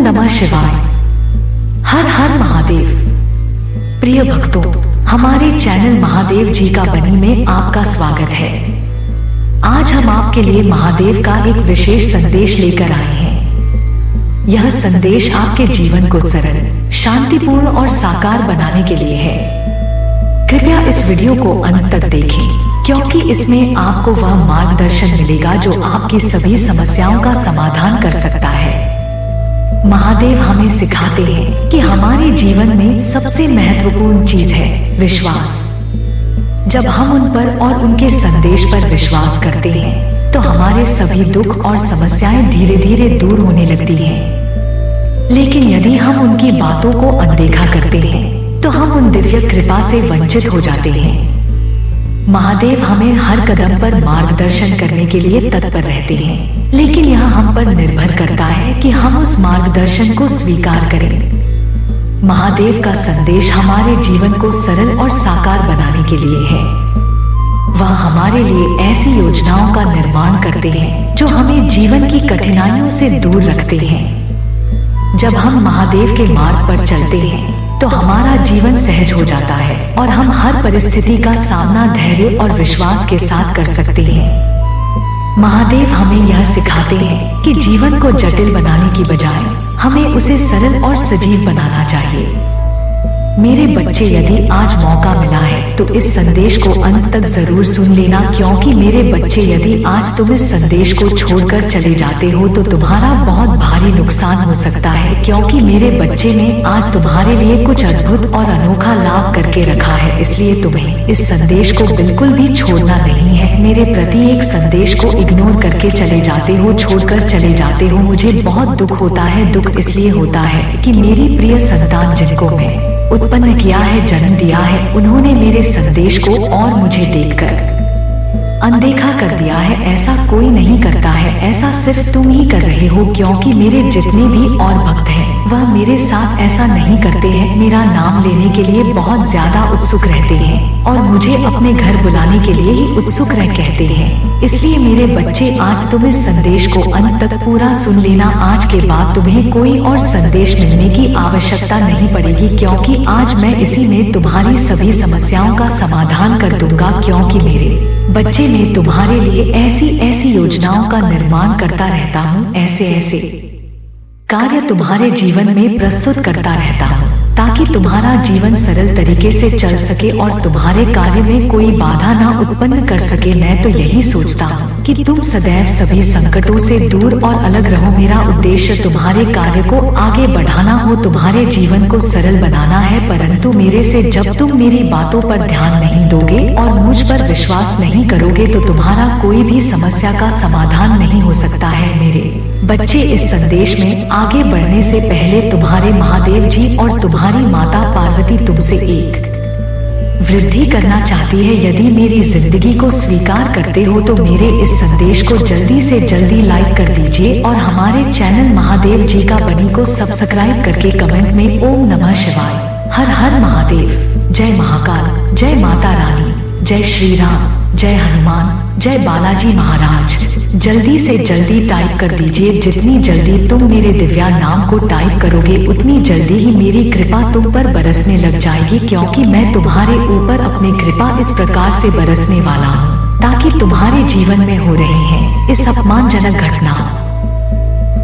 नमः शिवाय। हर हर महादेव। प्रिय भक्तों, हमारे चैनल महादेव जी का बनी में आपका स्वागत है। आज हम आपके लिए महादेव का एक विशेष संदेश लेकर आए हैं। यह संदेश आपके जीवन को सरल, शांतिपूर्ण और साकार बनाने के लिए है। कृपया इस वीडियो को अंत तक देखें, क्योंकि इसमें आपको वह मार्गदर्शन मिलेगा जो आपकी सभी समस्याओं का समाधान कर सकता है। महादेव हमें सिखाते हैं कि हमारे जीवन में सबसे महत्वपूर्ण चीज है विश्वास। जब हम उन पर और उनके संदेश पर विश्वास करते हैं, तो हमारे सभी दुख और समस्याएं धीरे धीरे दूर होने लगती हैं। लेकिन यदि हम उनकी बातों को अनदेखा करते हैं, तो हम उन दिव्य कृपा से वंचित हो जाते हैं। महादेव हमें हर कदम पर मार्गदर्शन करने के लिए तत्पर रहते हैं, लेकिन यह हम पर निर्भर करता है कि हम उस मार्गदर्शन को स्वीकार करें। महादेव का संदेश हमारे जीवन को सरल और साकार बनाने के लिए है। वह हमारे लिए ऐसी योजनाओं का निर्माण करते हैं जो हमें जीवन की कठिनाइयों से दूर रखते हैं। जब हम महादेव के मार्ग पर चलते हैं, तो हमारा जीवन सहज हो जाता है और हम हर परिस्थिति का सामना धैर्य और विश्वास के साथ कर सकते हैं। महादेव हमें यह सिखाते हैं कि जीवन को जटिल बनाने की बजाय हमें उसे सरल और सजीव बनाना चाहिए। मेरे बच्चे, यदि आज मौका मिला है तो इस संदेश को अंत तक जरूर सुन लेना, क्योंकि मेरे बच्चे, यदि आज तुम इस संदेश को छोड़कर चले जाते हो तो तुम्हारा बहुत भारी नुकसान हो सकता है, क्योंकि मेरे बच्चे ने आज तुम्हारे लिए कुछ अद्भुत और अनोखा लाभ करके रखा है। इसलिए तुम्हें इस संदेश को बिल्कुल भी छोड़ना नहीं है। मेरे प्रति एक संदेश को इग्नोर करके चले जाते हो, छोड़कर चले जाते हो, मुझे बहुत दुख होता है। दुख इसलिए होता है कि मेरी प्रिय संतान, जिनको मैं उत्पन्न किया है, जन्म दिया है, उन्होंने मेरे संदेश को और मुझे देखकर अनदेखा कर दिया है। ऐसा कोई नहीं करता है, ऐसा सिर्फ तुम ही कर रहे हो, क्योंकि मेरे जितने भी और भक्त हैं वह मेरे साथ ऐसा नहीं करते हैं। मेरा नाम लेने के लिए बहुत ज्यादा उत्सुक रहते हैं और मुझे अपने घर बुलाने के लिए ही उत्सुक रह कहते हैं। इसलिए मेरे बच्चे, आज तुम इस संदेश को अंत तक पूरा सुन लेना। आज के बाद तुम्हें कोई और संदेश मिलने की आवश्यकता नहीं पड़ेगी, क्योंकि आज मैं इसी में तुम्हारी सभी समस्याओं का समाधान कर दूंगा। क्योंकि मेरे बच्चे, मैं तुम्हारे लिए ऐसी ऐसी योजनाओं का निर्माण करता रहता हूँ, ऐसे ऐसे कार्य तुम्हारे जीवन में प्रस्तुत करता रहता हूँ, ताकि तुम्हारा जीवन सरल तरीके से चल सके और तुम्हारे कार्य में कोई बाधा ना उत्पन्न कर सके। मैं तो यही सोचता हूँ कि तुम सदैव सभी संकटों से दूर और अलग रहो। मेरा उद्देश्य तुम्हारे कार्य को आगे बढ़ाना हो, तुम्हारे जीवन को सरल बनाना है। परंतु मेरे से जब तुम मेरी बातों पर ध्यान नहीं दोगे और मुझ पर विश्वास नहीं करोगे, तो तुम्हारा कोई भी समस्या का समाधान नहीं हो सकता है। मेरे बच्चे, इस संदेश में आगे बढ़ने से पहले तुम्हारे महादेव जी और तुम्हारी माता पार्वती तुमसे एक वृद्धि करना चाहती है। यदि मेरी जिंदगी को स्वीकार करते हो तो मेरे इस संदेश को जल्दी से जल्दी लाइक कर दीजिए और हमारे चैनल महादेव जी का बनी को सब्सक्राइब करके कमेंट में ओम नमः शिवाय, हर हर महादेव, जय महाकाल, जय माता रानी, जय श्री राम, जय हनुमान, जय बालाजी महाराज जल्दी से जल्दी टाइप कर दीजिए। जितनी जल्दी तुम मेरे दिव्या नाम को टाइप करोगे, उतनी जल्दी ही मेरी कृपा तुम पर बरसने लग जाएगी, क्योंकि मैं तुम्हारे ऊपर अपनी कृपा इस प्रकार से बरसने वाला हूँ, ताकि तुम्हारे जीवन में हो रहे हैं इस अपमानजनक घटना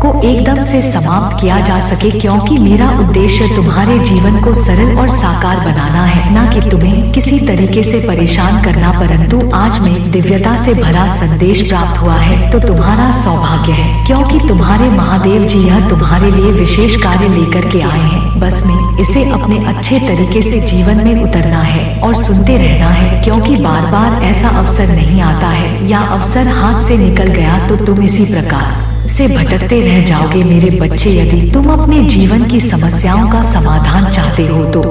को एकदम से समाप्त किया जा सके। क्योंकि मेरा उद्देश्य तुम्हारे जीवन को सरल और साकार बनाना है, ना कि तुम्हें किसी तरीके से परेशान करना। परंतु आज में दिव्यता से भरा संदेश प्राप्त हुआ है तो तुम्हारा सौभाग्य है, क्योंकि तुम्हारे महादेव जी यह तुम्हारे लिए विशेष कार्य लेकर के आए हैं। बस में इसे अपने अच्छे तरीके से जीवन में उतरना है और सुनते रहना है, क्योंकि बार बार ऐसा अवसर नहीं आता है, या अवसर हाथ से निकल गया तो तुम इसी प्रकार से भटकते रह जाओगे। मेरे बच्चे, यदि तुम अपने जीवन की समस्याओं का समाधान चाहते हो तो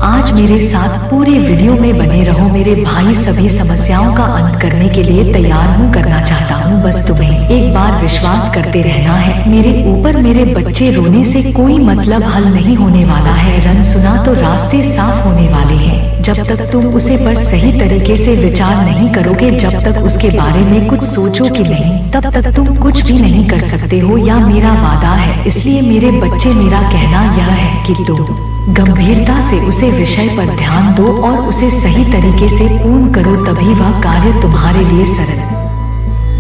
आज मेरे साथ पूरे वीडियो में बने रहो मेरे भाई। सभी समस्याओं का अंत करने के लिए तैयार हूँ, करना चाहता हूँ। बस तुम्हें एक बार विश्वास करते रहना है मेरे ऊपर। मेरे बच्चे, रोने से कोई मतलब हल नहीं होने वाला है। रन सुना तो रास्ते साफ होने वाले हैं। जब तक तुम उसे पर सही तरीके से विचार नहीं करोगे, जब तक उसके बारे में कुछ सोचोगे नहीं, तब तक तुम कुछ भी नहीं कर सकते हो, या मेरा वादा है। इसलिए मेरे बच्चे, मेरा कहना यह है कि तुम गंभीरता से उसे विषय पर ध्यान दो और उसे सही तरीके से पूर्ण करो, तभी वह कार्य तुम्हारे लिए सरल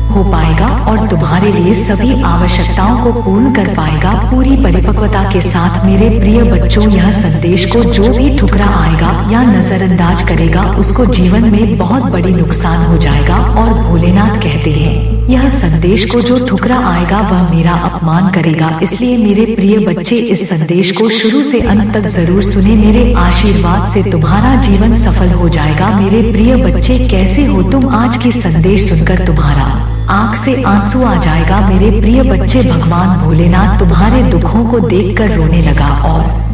हो पाएगा और तुम्हारे लिए सभी आवश्यकताओं को पूर्ण कर पाएगा पूरी परिपक्वता के साथ। मेरे प्रिय बच्चों, यह संदेश को जो भी ठुकरा आएगा या नजरअंदाज करेगा, उसको जीवन में बहुत बड़ी नुकसान हो जाएगा। और भोलेनाथ कहते हैं, यह संदेश को जो ठुकरा आएगा वह मेरा अपमान करेगा। इसलिए मेरे प्रिय बच्चे, इस संदेश को शुरू से अंत तक जरूर सुने। मेरे आशीर्वाद से तुम्हारा जीवन सफल हो जाएगा। मेरे प्रिय बच्चे, कैसे हो तुम? आज की संदेश सुनकर तुम्हारा आंख से आंसू आ जाएगा। मेरे प्रिय बच्चे, भगवान भोलेनाथ तुम्हारे दुखों को देखकर रोने लगा और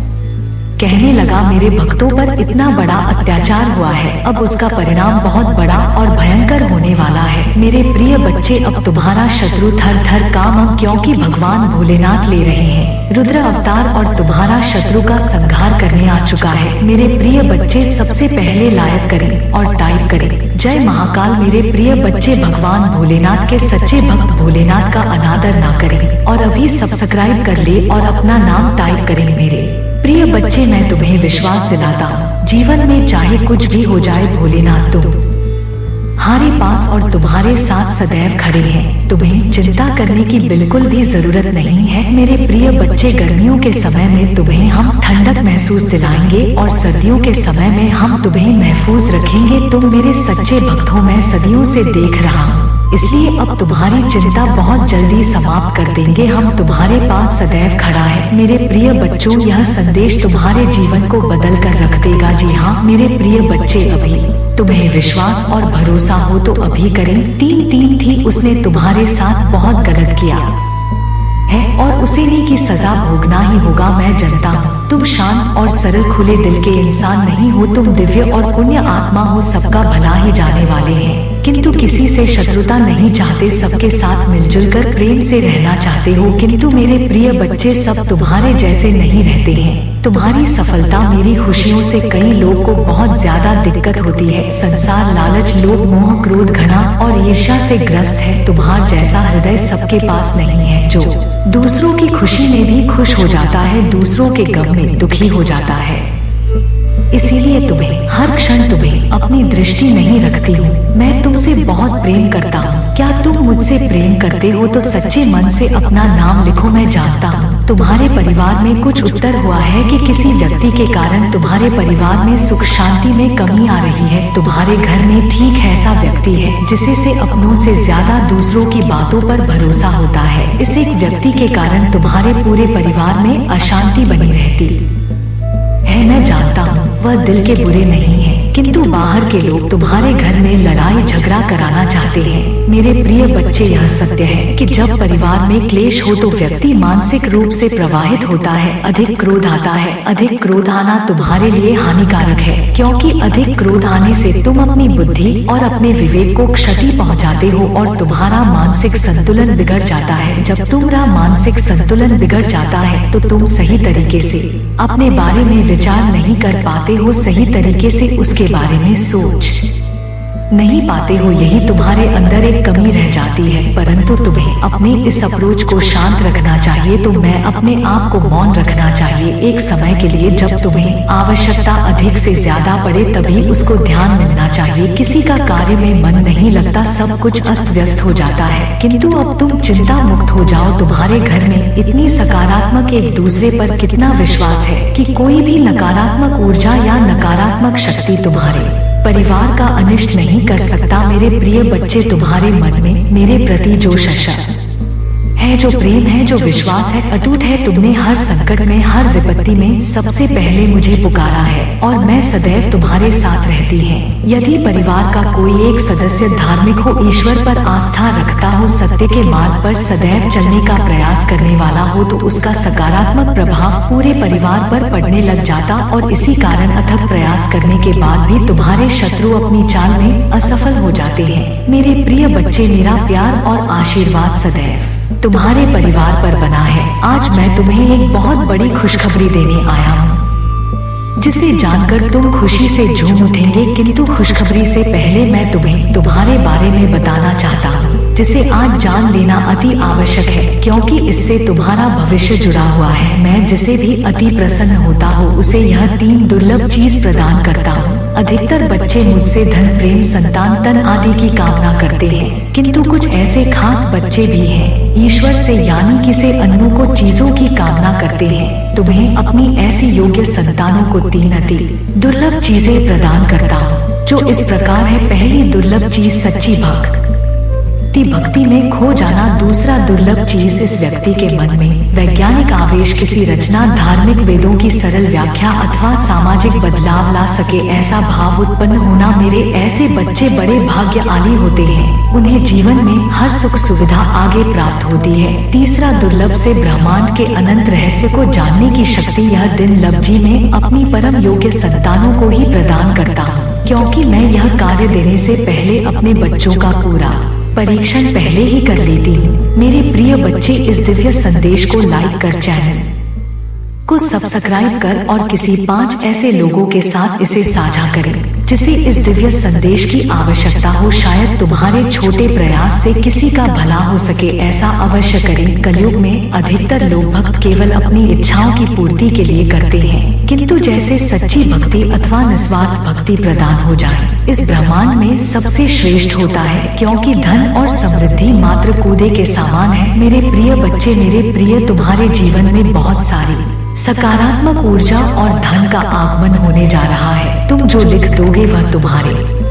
कहने लगा, मेरे भक्तों पर इतना बड़ा अत्याचार हुआ है, अब उसका परिणाम बहुत बड़ा और भयंकर होने वाला है। मेरे प्रिय बच्चे, अब तुम्हारा शत्रु थर थर कांप, क्योंकि भगवान भोलेनाथ ले रहे हैं रुद्र अवतार और तुम्हारा शत्रु का संहार करने आ चुका है। मेरे प्रिय बच्चे, सबसे पहले लाइक करें और टाइप करें जय महाकाल। मेरे प्रिय बच्चे, भगवान भोलेनाथ के सच्चे भक्त भोलेनाथ का अनादर ना करें और अभी सब्सक्राइब कर ले और अपना नाम टाइप करें। मेरे प्रिय बच्चे, मैं तुम्हें विश्वास दिलाता हूँ, जीवन में चाहे कुछ भी हो जाए, भोलेनाथ तुम्हारे पास और तुम्हारे साथ सदैव खड़े हैं। तुम्हें चिंता करने की बिल्कुल भी जरूरत नहीं है। मेरे प्रिय बच्चे, गर्मियों के समय में तुम्हें हम ठंडक महसूस दिलाएंगे और सर्दियों के समय में हम तुम्हें महफूज रखेंगे। तुम मेरे सच्चे भक्त हो, मैं सदियों से देख रहा हूँ, इसलिए अब तुम्हारी चिंता बहुत जल्दी समाप्त कर देंगे। हम तुम्हारे पास सदैव खड़ा है। मेरे प्रिय बच्चों, यह संदेश तुम्हारे जीवन को बदल कर रख देगा। जी हाँ मेरे प्रिय बच्चे, अभी तुम्हें विश्वास और भरोसा हो तो अभी करें। 3-3 थी, उसने तुम्हारे साथ बहुत गलत किया है और उसे की सजा भोगना ही होगा। मैं जानता हूँ तुम शांत और सरल खुले दिल के इंसान नहीं हो, तुम दिव्य और पुण्य आत्मा हो, सबका भला ही जाने वाले हैं, किंतु किसी से शत्रुता नहीं चाहते, सबके साथ मिलजुल कर प्रेम से रहना चाहते हो। किंतु मेरे प्रिय बच्चे, सब तुम्हारे जैसे नहीं रहते हैं। तुम्हारी सफलता, मेरी खुशियों से कई लोग को बहुत ज्यादा दिक्कत होती है। संसार, लालच, लोभ, मोह, क्रोध, घृणा और ईर्ष्या से ग्रस्त है। तुम्हार जैसा हृदय सबके पास नहीं है, जो दूसरों की खुशी में भी खुश हो जाता है, दूसरों के गम में दुखी हो जाता है। इसीलिए तुम्हें हर क्षण तुम्हें अपनी दृष्टि नहीं रखती हूँ। मैं तुमसे बहुत प्रेम करता हूँ। क्या तुम मुझसे प्रेम करते हो तो सच्चे मन से अपना नाम लिखो। मैं जानता हूँ तुम्हारे परिवार में कुछ उत्तर हुआ है कि किसी व्यक्ति के कारण तुम्हारे परिवार में सुख शांति में कमी आ रही है। तुम्हारे घर में ठीक ऐसा व्यक्ति है जिसे से अपनों से ज्यादा दूसरों की बातों पर भरोसा होता है। इस एक व्यक्ति के कारण तुम्हारे पूरे परिवार में अशांति बनी रहती है। मैं जानता हूँ वह दिल के बुरे नहीं है, किंतु बाहर के लोग तुम्हारे घर में लड़ाई झगड़ा कराना चाहते हैं। मेरे प्रिय बच्चे, यह सत्य है कि जब परिवार में क्लेश हो तो व्यक्ति मानसिक रूप से प्रभावित होता है। अधिक क्रोध आता है। अधिक क्रोध आना तुम्हारे लिए हानिकारक है, क्योंकि अधिक क्रोध आने से तुम अपनी बुद्धि और अपने विवेक को क्षति पहुंचाते हो और तुम्हारा मानसिक संतुलन बिगड़ जाता है। जब तुम्हारा मानसिक संतुलन बिगड़ जाता है तो तुम सही तरीके से अपने बारे में विचार नहीं कर पाते हो, सही तरीके से उसके बारे में सोच नहीं पाते हो। यही तुम्हारे अंदर एक कमी रह जाती है। परंतु तुम्हें अपने इस अप्रोच को शांत रखना चाहिए। तो मैं अपने आप को मौन रखना चाहिए एक समय के लिए। जब तुम्हें आवश्यकता अधिक से ज्यादा पड़े तभी उसको ध्यान मिलना चाहिए। किसी का कार्य में मन नहीं लगता, सब कुछ अस्त व्यस्त हो जाता है। किंतु अब तुम चिंता मुक्त हो जाओ। तुम्हारे घर में इतनी सकारात्मक एक दूसरे पर कितना विश्वास है कि कोई भी नकारात्मक ऊर्जा या नकारात्मक शक्ति तुम्हारे परिवार का अनिष्ट नहीं कर सकता। मेरे प्रिय बच्चे, तुम्हारे मन में मेरे प्रति जो शशा है, जो प्रेम है, जो विश्वास है, अटूट है। तुमने हर संकट में, हर विपत्ति में सबसे पहले मुझे पुकारा है और मैं सदैव तुम्हारे साथ रहती है। यदि परिवार का कोई एक सदस्य धार्मिक हो, ईश्वर पर आस्था रखता हो, सत्य के मार्ग पर सदैव चलने का प्रयास करने वाला हो, तो उसका सकारात्मक प्रभाव पूरे परिवार पर पड़ने लग जाता और इसी कारण अथक प्रयास करने के बाद भी तुम्हारे शत्रु अपनी चाल में असफल हो जाते हैं। मेरे प्रिय बच्चे, मेरा प्यार और आशीर्वाद सदैव तुम्हारे परिवार पर बना है। आज मैं तुम्हें एक बहुत बड़ी खुशखबरी देने आया हूँ, जिसे जानकर तुम खुशी से झूम उठेंगे। किंतु खुशखबरी से पहले मैं तुम्हें तुम्हारे बारे में बताना चाहता हूँ, जिसे आज जान लेना अति आवश्यक है, क्योंकि इससे तुम्हारा भविष्य जुड़ा हुआ है। मैं जिसे भी अति प्रसन्न होता हूँ उसे यह 3 दुर्लभ चीज प्रदान करता हूँ। अधिकतर बच्चे मुझसे धन, प्रेम, संतान, तन आदि की कामना करते हैं, किंतु कुछ ऐसे खास बच्चे भी हैं ईश्वर से यानी कि से अन्नों को, चीजों की कामना करते हैं। तुम्हें अपनी ऐसी योग्य संतानों को 3 अति दुर्लभ चीजें प्रदान करता हूँ, जो इस प्रकार है। पहली दुर्लभ चीज सच्ची भक्ति में खो जाना। दूसरा दुर्लभ चीज इस व्यक्ति के मन में वैज्ञानिक आवेश, किसी रचना, धार्मिक वेदों की सरल व्याख्या अथवा सामाजिक बदलाव ला सके ऐसा भाव उत्पन्न होना। मेरे ऐसे बच्चे बड़े भाग्यशाली होते हैं, उन्हें जीवन में हर सुख सुविधा आगे प्राप्त होती है। तीसरा दुर्लभ से ब्रह्मांड के अनंत रहस्य को जानने की शक्ति यह दिन लब्जी में अपनी परम योग्य संतानों को ही प्रदान करता हूँ, क्योंकि मैं यह कार्य देने से पहले अपने बच्चों का पूरा परीक्षण पहले ही कर लेती हूँ। मेरे प्रिय बच्चे, इस दिव्य संदेश को लाइक कर, चैनल को सब्सक्राइब कर और किसी 5 ऐसे लोगों के साथ इसे साझा करें जिसे इस दिव्य संदेश की आवश्यकता हो। शायद तुम्हारे छोटे प्रयास से किसी का भला हो सके, ऐसा अवश्य करें। कलयुग में अधिकतर लोग भक्त केवल अपनी इच्छाओं की पूर्ति के लिए करते हैं, किंतु जैसे सच्ची भक्ति अथवा निस्वार्थ भक्ति प्रदान हो जाए, इस ब्रह्मांड में सबसे श्रेष्ठ होता है, क्योंकि धन और समृद्धि मात्र कूदे के समान है। मेरे प्रिय बच्चे, मेरे प्रिय, तुम्हारे जीवन में बहुत सारी सकारात्मक ऊर्जा और धन का आगमन होने जा रहा है। तुम जो लिख दोगे वह तुम्हारे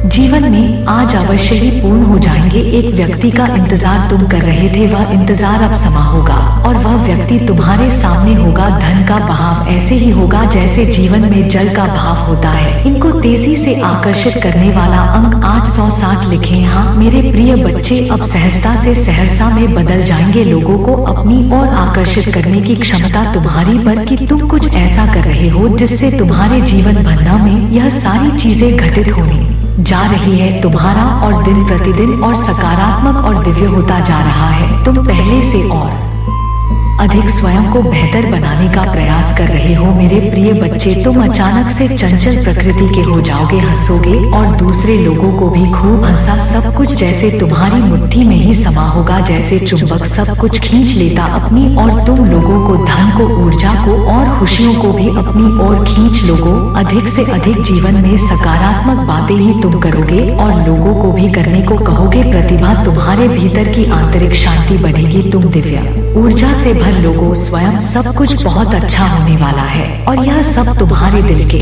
जीवन में आज अवश्य ही पूर्ण हो जाएंगे। एक व्यक्ति का इंतजार तुम कर रहे थे, वह इंतजार अब समा होगा और वह व्यक्ति तुम्हारे सामने होगा। धन का बहाव ऐसे ही होगा जैसे जीवन में जल का भाव होता है। इनको तेजी से आकर्षित करने वाला अंक 860 लिखे। हाँ मेरे प्रिय बच्चे, अब सहजता से सहरसा में बदल जाएंगे। लोगों को अपनी ओर आकर्षित करने की क्षमता तुम्हारी पर कि तुम कुछ ऐसा कर रहे हो जिससे तुम्हारे जीवन भरना में यह सारी चीजें घटित होने जा रही है। तुम्हारा और दिन प्रतिदिन और सकारात्मक और दिव्य होता जा रहा है। तुम पहले से और अधिक स्वयं को बेहतर बनाने का प्रयास कर रहे हो। मेरे प्रिय बच्चे, तुम अचानक से चंचल प्रकृति के हो जाओगे, हंसोगे और दूसरे लोगों को भी खूब हंसा। सब कुछ जैसे तुम्हारी मुट्ठी में ही समा होगा, जैसे चुंबक सब कुछ खींच लेता अपनी और तुम लोगों को, धन को, ऊर्जा को और खुशियों को भी अपनी ओर खींच लोगो। अधिक से अधिक जीवन में सकारात्मक बातें ही तुम करोगे और लोगों को भी करने को कहोगे। प्रतिभा, तुम्हारे भीतर की आंतरिक शांति बढ़ेगी। तुम दिव्य ऊर्जा से भर लोगों, स्वयं सब कुछ बहुत अच्छा होने वाला है और यह सब तुम्हारे दिल के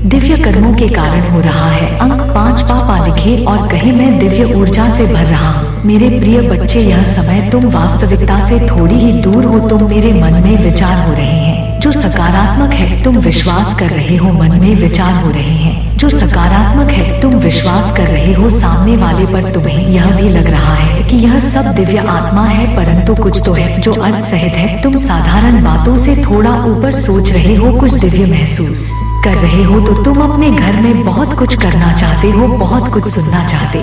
दिव्य कर्मों के कारण हो रहा है। अंक 5 पापा लिखे और कहे, मैं दिव्य ऊर्जा से भर रहा हूँ। मेरे प्रिय बच्चे, यह समय तुम वास्तविकता से थोड़ी ही दूर हो। तुम मेरे मन में विचार हो रहे हैं जो सकारात्मक है। तुम विश्वास कर रहे हो, मन में विचार हो रहे हैं जो सकारात्मक है। तुम विश्वास कर रहे हो सामने वाले पर। तुम्हें यह भी लग रहा है कि यह सब दिव्य आत्मा है, परंतु कुछ तो है जो अर्थ सहित है। तुम साधारण बातों से थोड़ा ऊपर सोच रहे हो, कुछ दिव्य महसूस कर रहे हो। तो तुम अपने घर में बहुत कुछ करना चाहते हो, बहुत कुछ सुनना चाहते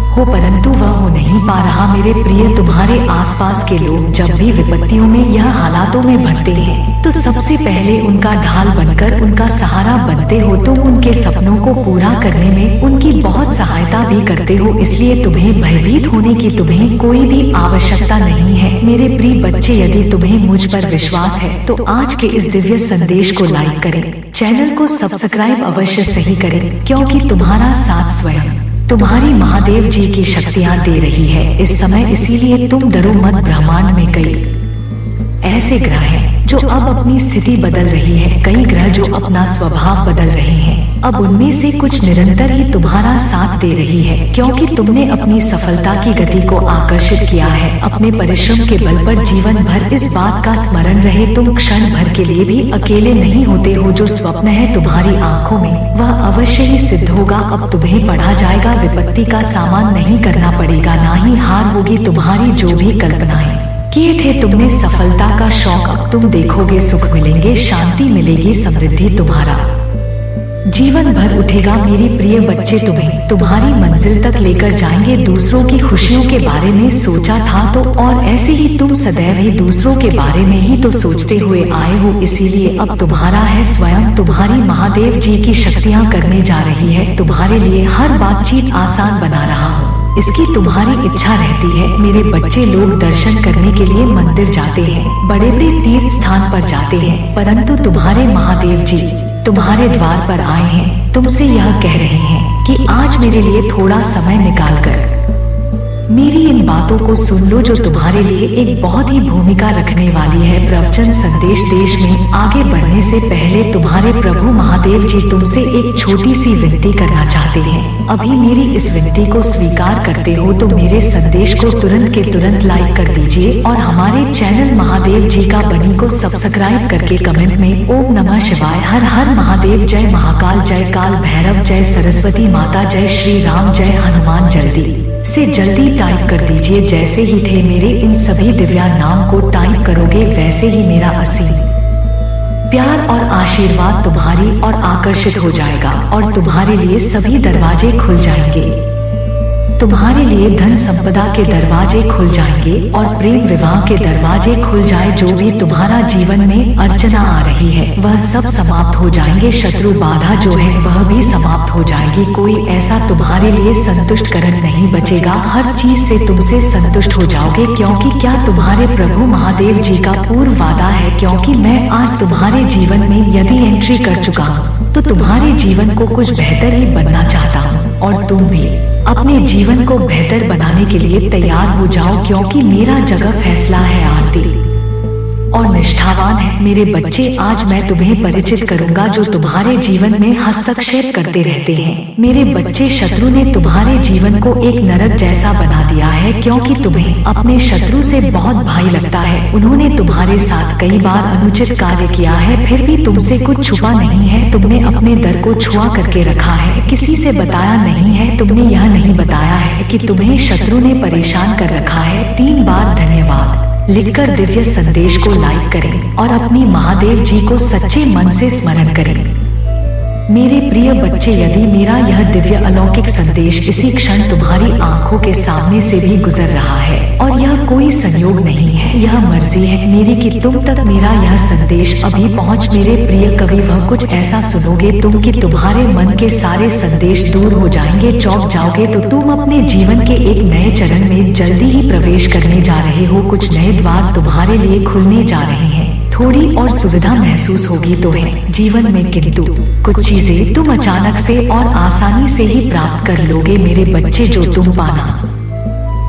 हो, परंतु वह हो नहीं पा रहा। मेरे प्रिय, तुम्हारे आसपास के लोग जब भी विपत्तियों में या हालातों में भटते हैं तो सबसे पहले उनका ढाल बनकर उनका सहारा बनते हो। तुम उनके सपनों को पूरा करने में उनकी बहुत सहायता भी करते हो, इसलिए तुम्हें भयभीत होने की तुम्हें कोई भी आवश्यकता नहीं है। मेरे प्रिय बच्चे, यदि तुम्हें मुझ पर विश्वास है तो आज के इस दिव्य संदेश को लाइक करें, चैनल को सब्सक्राइब अवश्य सही करें, क्योंकि तुम्हारा साथ स्वयं तुम्हारी महादेव जी की शक्तियाँ दे रही है इस समय। इसीलिए तुम डरो मत। ब्रह्मांड में कई ऐसे ग्रह हैं जो अब अपनी स्थिति बदल रही है, कई ग्रह जो अपना स्वभाव बदल रहे हैं। अब उनमें से कुछ निरंतर ही तुम्हारा साथ दे रही है, क्योंकि तुमने अपनी सफलता की गति को आकर्षित किया है। अपने परिश्रम के बल पर जीवन भर इस बात का स्मरण रहे, तुम क्षण भर के लिए भी अकेले नहीं होते हो। जो स्वप्न है तुम्हारी आंखों में, वह अवश्य ही सिद्ध होगा। अब तुम्हें पढ़ा जाएगा, विपत्ति का सामना नहीं करना पड़ेगा, ना ही हार होगी। तुम्हारी जो भी कल्पनाएं किए थे तुमने सफलता का शौक, अब तुम देखोगे सुख मिलेंगे, शांति मिलेगी, समृद्धि तुम्हारा जीवन भर उठेगा। मेरी प्रिय बच्चे, तुम्हें तुम्हारी मंजिल तक लेकर जाएंगे। दूसरों की खुशियों के बारे में सोचा था तो, और ऐसे ही तुम सदैव ही दूसरों के बारे में ही तो सोचते हुए आए हो, इसीलिए अब तुम्हारा है स्वयं। तुम्हारी महादेव जी की शक्तियाँ करने जा रही है, तुम्हारे लिए हर बातचीत आसान बना रहा हूँ, इसकी तुम्हारी इच्छा रहती है। मेरे बच्चे, लोग दर्शन करने के लिए मंदिर जाते हैं, बड़े बड़े तीर्थ स्थान पर जाते हैं, परंतु तुम्हारे महादेव जी तुम्हारे द्वार पर आए हैं, तुमसे यह कह रहे हैं कि आज मेरे लिए थोड़ा समय निकालकर मेरी इन बातों को सुन लो, जो तुम्हारे लिए एक बहुत ही भूमिका रखने वाली है। प्रवचन संदेश देश में आगे बढ़ने से पहले तुम्हारे प्रभु महादेव जी तुमसे एक छोटी सी विनती करना चाहते हैं। अभी मेरी इस विनती को स्वीकार करते हो तो मेरे संदेश को तुरंत के तुरंत लाइक कर दीजिए और हमारे चैनल महादेव जी का बनी को सब्सक्राइब करके कमेंट में ओम नमः शिवाय, हर हर महादेव, जय महाकाल, जय काल भैरव, जय सरस्वती माता, जय श्री राम, जय हनुमान जल्दी से जल्दी टाइप कर दीजिए। जैसे ही थे मेरे इन सभी दिव्या नाम को टाइप करोगे, वैसे ही मेरा असीम प्यार और आशीर्वाद तुम्हारी और आकर्षित हो जाएगा और तुम्हारे लिए सभी दरवाजे खुल जाएंगे। तुम्हारे लिए धन संपदा के दरवाजे खुल जाएंगे और प्रेम विवाह के दरवाजे खुल जाए। जो भी तुम्हारा जीवन में अर्चना आ रही है वह सब समाप्त हो जाएंगे। शत्रु बाधा जो है वह भी समाप्त हो जाएगी। कोई ऐसा तुम्हारे लिए संतुष्ट करण नहीं बचेगा, हर चीज से तुमसे संतुष्ट हो जाओगे, क्योंकि क्या तुम्हारे प्रभु महादेव जी का पूर्ण वादा है। क्योंकि मैं आज तुम्हारे जीवन में यदि एंट्री कर चुका हूँ तो तुम्हारे जीवन को कुछ बेहतर ही बनना चाहता हूँ और तुम भी अपने जीवन को बेहतर बनाने के लिए तैयार हो जाओ, क्योंकि मेरा जगह फैसला है आरती और निष्ठावान है। मेरे बच्चे, आज मैं तुम्हें परिचित करूंगा जो तुम्हारे जीवन में हस्तक्षेप करते रहते हैं। मेरे बच्चे, शत्रु ने तुम्हारे जीवन को एक नरक जैसा बना दिया है, क्योंकि तुम्हें अपने शत्रु से बहुत भय लगता है। उन्होंने तुम्हारे साथ कई बार अनुचित कार्य किया है, फिर भी तुमसे कुछ छुपा नहीं है। तुमने अपने दर को छुआ करके रखा है, किसी से बताया नहीं है। तुमने यह नहीं बताया है कि तुम्हें शत्रु ने परेशान कर रखा है। 3 बार धन्यवाद लिखकर दिव्य संदेश को लाइक करें और अपनी महादेव जी को सच्चे मन से स्मरण करें। मेरे प्रिय बच्चे, यदि मेरा यह दिव्य अलौकिक संदेश इसी क्षण तुम्हारी आंखों के सामने से भी गुजर रहा है और यह कोई संयोग नहीं है, यह मर्जी है मेरी कि तुम तक मेरा यह संदेश अभी पहुंच। मेरे प्रिय कवि, वह कुछ ऐसा सुनोगे तुम कि तुम्हारे मन के सारे संदेश दूर हो जाएंगे, चौंक जाओगे। तो तुम अपने जीवन के एक नए चरण में जल्दी ही प्रवेश करने जा रहे हो। कुछ नए द्वार तुम्हारे लिए खुलने जा रहे हैं। थोड़ी और सुविधा महसूस होगी तो है जीवन में, किंतु कुछ चीजें तुम अचानक से और आसानी से ही प्राप्त कर लोगे। मेरे बच्चे, जो तुम पाना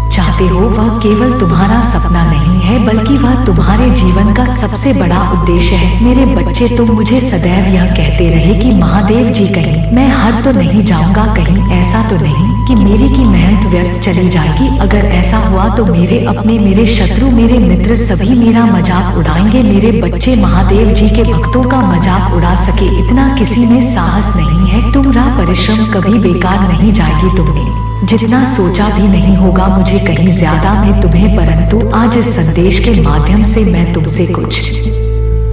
चाहते हो वह केवल तुम्हारा सपना नहीं है, बल्कि वह तुम्हारे जीवन का सबसे बड़ा उद्देश्य है। मेरे बच्चे, तुम मुझे सदैव यह कहते रहे कि महादेव जी, कहीं मैं हार तो नहीं जाऊंगा, कहीं ऐसा तो नहीं कि मेरी की मेहनत व्यर्थ चली जाएगी। अगर ऐसा हुआ तो मेरे अपने, मेरे शत्रु, मेरे मित्र सभी मेरा मजाक उड़ाएंगे। मेरे बच्चे, महादेव जी के भक्तों का मजाक उड़ा सके इतना किसी में साहस नहीं है। तुम्हारा परिश्रम कभी बेकार नहीं जाएगी, तुमने जितना सोचा भी नहीं होगा मुझे कहीं ज्यादा में तुम्हें। परंतु आज इस संदेश के माध्यम से मैं तुमसे कुछ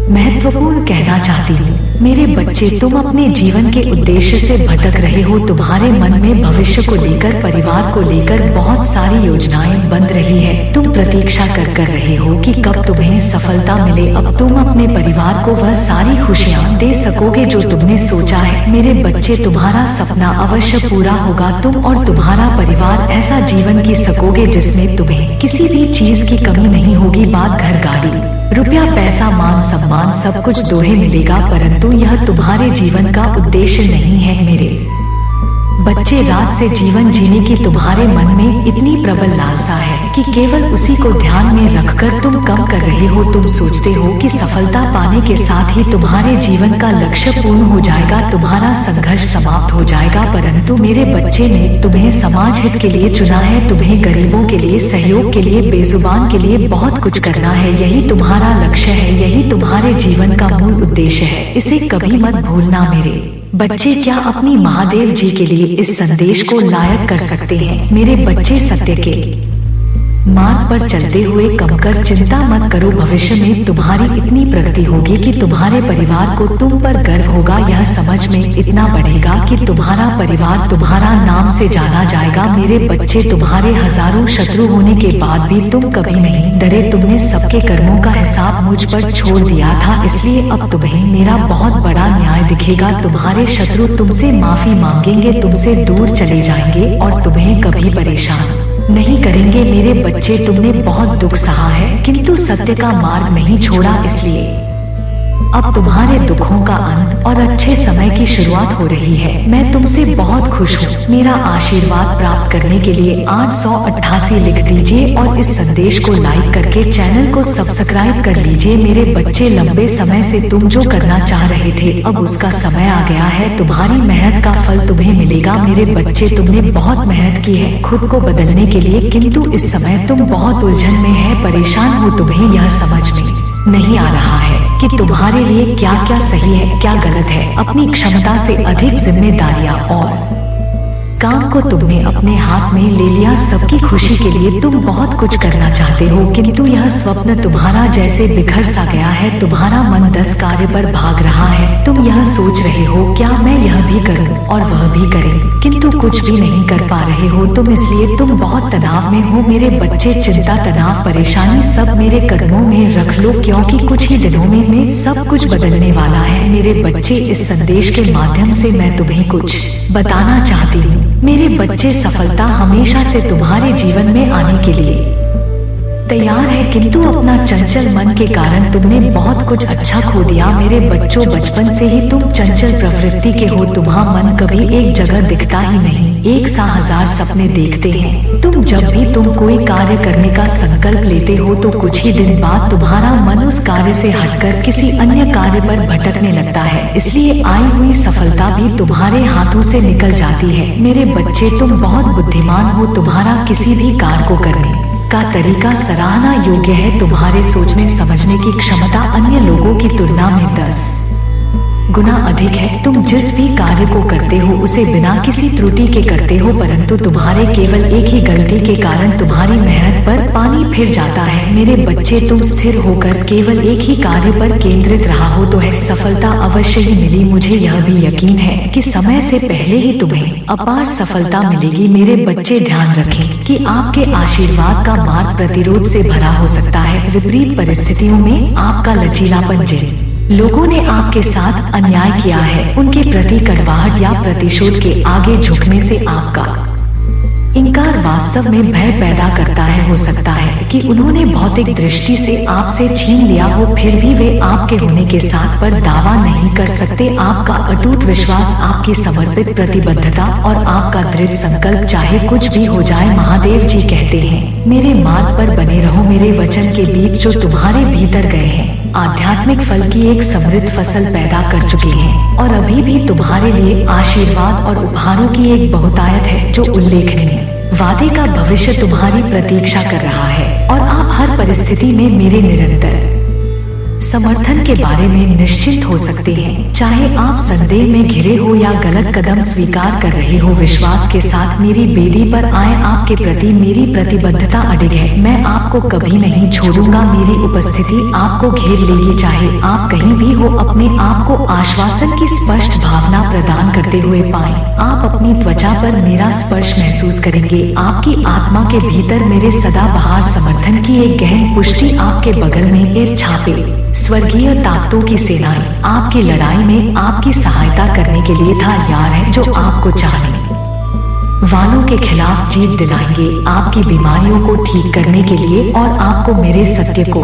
महत्वपूर्ण कहना चाहती हूँ। मेरे बच्चे, तुम अपने जीवन के उद्देश्य से भटक रहे हो। तुम्हारे मन में भविष्य को लेकर, परिवार को लेकर बहुत सारी योजनाएं बन रही है। तुम प्रतीक्षा कर रहे हो कि कब तुम्हें सफलता मिले। अब तुम अपने परिवार को वह सारी खुशियां दे सकोगे जो तुमने सोचा है। मेरे बच्चे, तुम्हारा सपना अवश्य पूरा होगा। तुम और तुम्हारा परिवार ऐसा जीवन जी सकोगे जिसमें तुम्हें किसी भी चीज की कमी नहीं होगी। बात घर, गाड़ी, रुपया, पैसा, मान सम्मान सब कुछ दोहे मिलेगा, परंतु यह तुम्हारे जीवन का उद्देश्य नहीं है। मेरे बच्चे, रात से जीवन जीने की तुम्हारे मन में इतनी प्रबल लालसा है कि केवल उसी को ध्यान में रखकर तुम कम कर रहे हो। तुम सोचते हो कि सफलता पाने के साथ ही तुम्हारे जीवन का लक्ष्य पूर्ण हो जाएगा, तुम्हारा संघर्ष समाप्त हो जाएगा। परंतु मेरे बच्चे ने तुम्हें समाज हित के लिए चुना है, तुम्हें गरीबों के लिए, सहयोग के लिए, बेजुबान के लिए बहुत कुछ करना है। यही तुम्हारा लक्ष्य है, यही तुम्हारे जीवन का मूल उद्देश्य है। इसे कभी मत भूलना मेरे बच्चे। क्या अपनी महादेव जी के लिए इस संदेश को लायक कर सकते हैं? मेरे बच्चे, सत्य के मार्ग पर चलते हुए कम कर चिंता मत करो। भविष्य में तुम्हारी इतनी प्रगति होगी कि तुम्हारे परिवार को तुम पर गर्व होगा। यह समझ में इतना बढ़ेगा कि तुम्हारा परिवार तुम्हारा नाम से जाना जाएगा। मेरे बच्चे, तुम्हारे हजारों शत्रु होने के बाद भी तुम कभी नहीं डरे। तुमने सबके कर्मों का हिसाब मुझ पर छोड़ दिया था, इसलिए अब तुम्हें मेरा बहुत बड़ा न्याय दिखेगा। तुम्हारे शत्रु तुमसे माफी मांगेंगे, तुमसे दूर चले जाएंगे और तुम्हें कभी परेशान नहीं करेंगे। मेरे बच्चे, तुमने बहुत दुख सहा है किंतु सत्य का मार्ग नहीं छोड़ा, इसलिए अब तुम्हारे दुखों का अंत और अच्छे समय की शुरुआत हो रही है। मैं तुमसे बहुत खुश हूँ। मेरा आशीर्वाद प्राप्त करने के लिए 888 लिख दीजिए और इस संदेश को लाइक करके चैनल को सब्सक्राइब कर लीजिए। मेरे बच्चे, लंबे समय से तुम जो करना चाह रहे थे, अब उसका समय आ गया है। तुम्हारी मेहनत का फल तुम्हें मिलेगा। मेरे बच्चे, तुमने बहुत मेहनत की है खुद को बदलने के लिए, किंतु इस समय तुम बहुत उलझन में है, परेशान हो। तुम्हें यह समझ में नहीं आ रहा है कि तुम्हारे लिए क्या क्या सही है, क्या गलत है। अपनी क्षमता से अधिक जिम्मेदारियां और काम को तुमने अपने हाथ में ले लिया। सबकी खुशी के लिए तुम बहुत कुछ करना चाहते हो, किंतु यह स्वप्न तुम्हारा जैसे बिखर सा गया है। तुम्हारा मन 10 कार्य पर भाग रहा है। तुम यह सोच रहे हो, क्या मैं यह भी करूं और वह भी करें, किंतु कुछ भी नहीं कर पा रहे हो तुम, इसलिए तुम बहुत तनाव में हो। मेरे बच्चे, चिंता, तनाव, परेशानी सब मेरे कदमों में रख लो, क्योंकि कुछ ही दिनों में सब कुछ बदलने वाला है। मेरे बच्चे, इस संदेश के माध्यम से मैं तुम्हें कुछ बताना चाहती हूँ। मेरे बच्चे, सफलता हमेशा से तुम्हारे जीवन में आने के लिए तैयार है, किंतु अपना चंचल मन के कारण तुमने बहुत कुछ अच्छा खो दिया। मेरे बच्चों, बचपन से ही तुम चंचल प्रवृत्ति के हो। तुम्हारा मन कभी एक जगह दिखता ही नहीं, एक सा हजार सपने देखते हैं। तुम जब भी तुम कोई कार्य करने का संकल्प लेते हो तो कुछ ही दिन बाद तुम्हारा मन उस कार्य से हटकर किसी अन्य कार्य पर भटकने लगता है, इसलिए आई हुई सफलता भी तुम्हारे हाथों से निकल जाती है। मेरे बच्चे, तुम बहुत बुद्धिमान हो। तुम्हारा किसी भी कार्य को करने का तरीका सराहना योग्य है। तुम्हारे सोचने समझने की क्षमता अन्य लोगों की तुलना में 10 गुना अधिक है। तुम जिस भी कार्य को करते हो उसे बिना किसी त्रुटि के करते हो, परंतु तुम्हारे केवल एक ही गलती के कारण तुम्हारी मेहनत पर पानी फिर जाता है। मेरे बच्चे, तुम स्थिर होकर केवल एक ही कार्य पर केंद्रित रहा हो तो है सफलता अवश्य ही मिली। मुझे यह भी यकीन है कि समय से पहले ही तुम्हें अपार सफलता मिलेगी। मेरे बच्चे, ध्यान रखें कि आपके आशीर्वाद का मार्ग प्रतिरोध से भरा हो सकता है। विपरीत परिस्थितियों में आपका लचीलापन, जिन लोगों ने आपके साथ अन्याय किया है उनके प्रति कड़वाहट या प्रतिशोध के आगे झुकने से आपका इनकार वास्तव में भय पैदा करता है। हो सकता है कि उन्होंने भौतिक दृष्टि से आपसे छीन लिया हो, फिर भी वे आपके होने के साथ पर दावा नहीं कर सकते। आपका अटूट विश्वास, आपकी समर्पित प्रतिबद्धता और आपका दृढ़ संकल्प, चाहे कुछ भी हो जाए, महादेव जी कहते हैं, मेरे मार्ग पर बने रहो। मेरे वचन के बीच जो तुम्हारे भीतर गए हैं आध्यात्मिक फल की एक समृद्ध फसल पैदा कर चुके हैं और अभी भी तुम्हारे लिए आशीर्वाद और उपहारों की एक बहुतायत है जो उल्लेखनीय वादे का भविष्य तुम्हारी प्रतीक्षा कर रहा है। और आप हर परिस्थिति में मेरे निरंतर समर्थन के बारे में निश्चिंत हो सकते हैं। चाहे आप संदेह में घिरे हो या गलत कदम स्वीकार कर रहे हो, विश्वास के साथ मेरी बेदी पर आए। आपके प्रति मेरी प्रतिबद्धता अडिग है। मैं आपको कभी नहीं छोड़ूंगा। मेरी उपस्थिति आपको घेर लेगी, चाहे आप कहीं भी हो। अपने आप को आश्वासन की स्पष्ट भावना प्रदान करते हुए पाएं। आप अपनी त्वचा पर मेरा स्पर्श महसूस करेंगे। आपकी आत्मा के भीतर मेरे सदाबहार समर्थन की एक गहन पुष्टि। आपके बगल में एक छापे स्वर्गीय ताकतों की सेनाएं आपकी लड़ाई में आपकी सहायता करने के लिए तैयार है, जो आपको चाहने वालों के खिलाफ जीत दिलाएंगे, आपकी बीमारियों को ठीक करने के लिए और आपको मेरे सत्य को